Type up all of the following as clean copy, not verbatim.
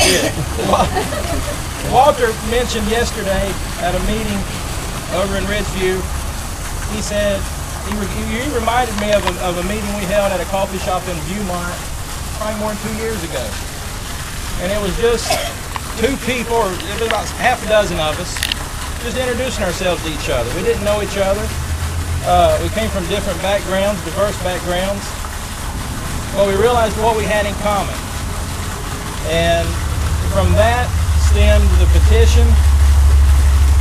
Yeah. Walter mentioned yesterday at a meeting over in Ridgeview, he said, he reminded me of a meeting we held at a coffee shop in Viewmont probably more than 2 years ago. And it was just two people, or it was about half a dozen of us, just introducing ourselves to each other. We didn't know each other. We came from different backgrounds, diverse backgrounds. But we realized what we had in common. And from that stemmed the petition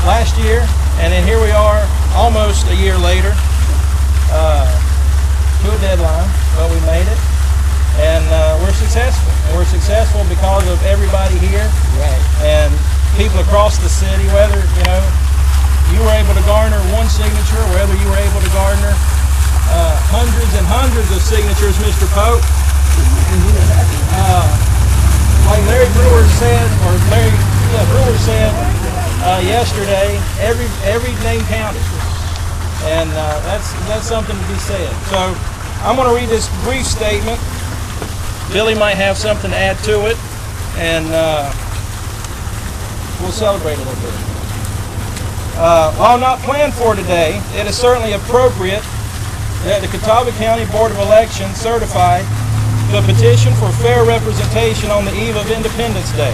last year. And then here we are almost a year later to a deadline, but we made it. And we're successful. And we're successful because of everybody here, right, and people across the city, whether, you were able to garner one signature, whether you were able to garner hundreds and hundreds of signatures, Mr. Pope. Like Larry Brewer said, yesterday, every name counted. And that's something to be said. So I'm going to read this brief statement. Billy might have something to add to it, and we'll celebrate a little bit. While not planned for today, it is certainly appropriate that the Catawba County Board of Elections certify the petition for fair representation on the eve of Independence Day.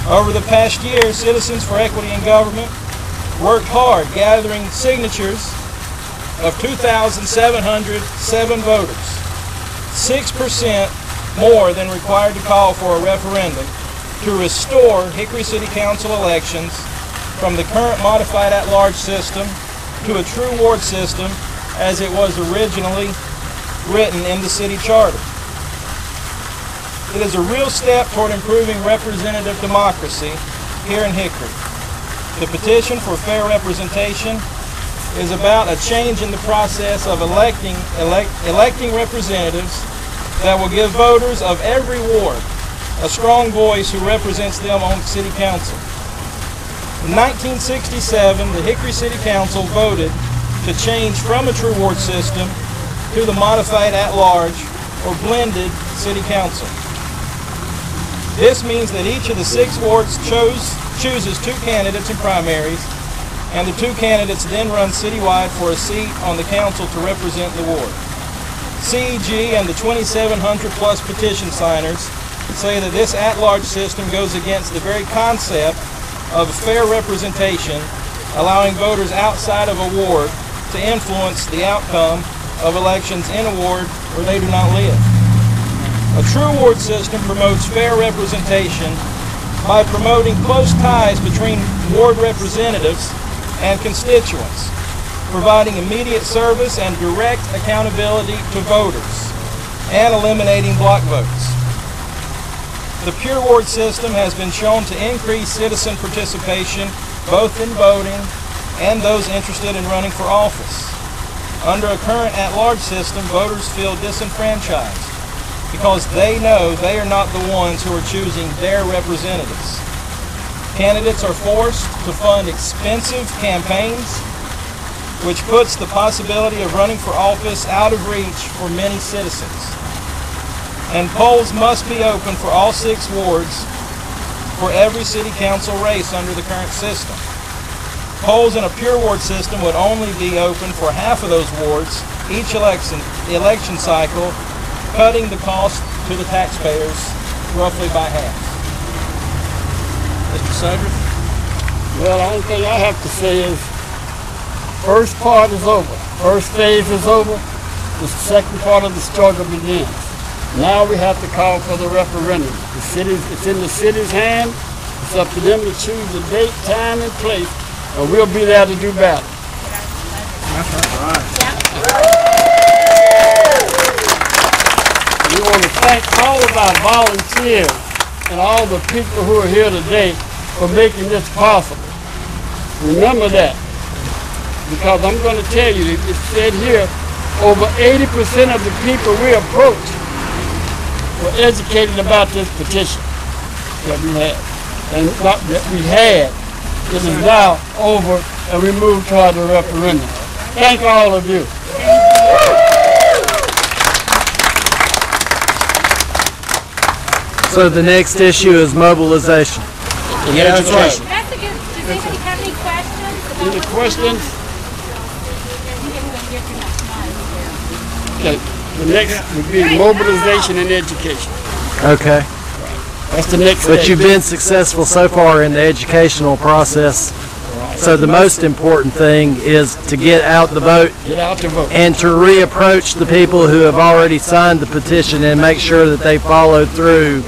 Over the past year, Citizens for Equity in Government worked hard gathering signatures of 2,707 voters. 6% more than required to call for a referendum to restore Hickory City Council elections from the current modified at-large system to a true ward system as it was originally written in the city charter. It is a real step toward improving representative democracy here in Hickory. The petition for fair representation is about a change in the process of electing representatives that will give voters of every ward a strong voice who represents them on city council. In 1967, the Hickory City Council voted to change from a true ward system to the modified at-large or blended city council. This means that each of the 6 wards chooses 2 candidates in primaries, and the 2 candidates then run citywide for a seat on the council to represent the ward. CEG and the 2,700 plus petition signers say that this at-large system goes against the very concept of fair representation, allowing voters outside of a ward to influence the outcome of elections in a ward where they do not live. A true ward system promotes fair representation by promoting close ties between ward representatives and constituents, providing immediate service and direct accountability to voters, and eliminating block votes. The pure ward system has been shown to increase citizen participation both in voting and those interested in running for office. Under a current at-large system, voters feel disenfranchised because they know they are not the ones who are choosing their representatives. Candidates are forced to fund expensive campaigns, which puts the possibility of running for office out of reach for many citizens. And polls must be open for all 6 wards for every city council race under the current system. Polls in a pure ward system would only be open for half of those wards each election cycle, cutting the cost to the taxpayers roughly by half. Mr. Sudrith? Well, the only thing I have to say is first part is over. First phase is over. The second part of the struggle begins. Now we have to call for the referendum. It's in the city's hand. It's up to them to choose the date, time, and place, and we'll be there to do battle. That's right. We want to thank all of our volunteers and all the people who are here today for making this possible. Remember that, because I'm going to tell you, it said here, over 80% of the people we approached were educated about this petition that we had. And not that we had, it is now over, and we move toward the referendum. Thank all of you. So the next issue is mobilization. Yeah, that's right. That's a good. Does anybody have any questions? Any questions? Okay. The next would be mobilization and education. Okay. That's the next But stage. you've been successful so far in the educational process. So the most important thing is to get out the vote Get out to vote. and to reapproach the people who have already signed the petition and make sure that they follow through.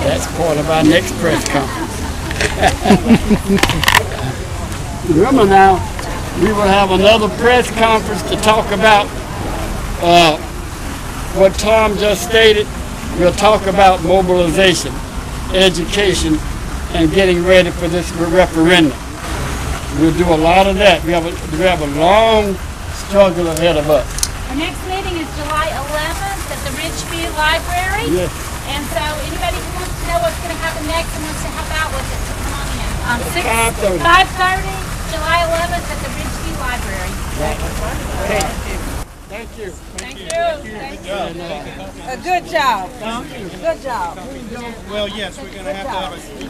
That's part of our next press conference. Remember now, we will have another press conference to talk about what Tom just stated. We'll talk about mobilization, education, and getting ready for this referendum. We'll do a lot of that. We have a long struggle ahead of us. Our next meeting is July 11th at the Ridgeview Library. Yes. And so anybody who wants to know what's going to happen next and wants to help out with it, come on in. 5:30. 5:30, July 11th at the Ridgeview Library. Okay. Thank you. Thank you. Thank you. A good job. Good job. Well, yes, we're going to have to have a...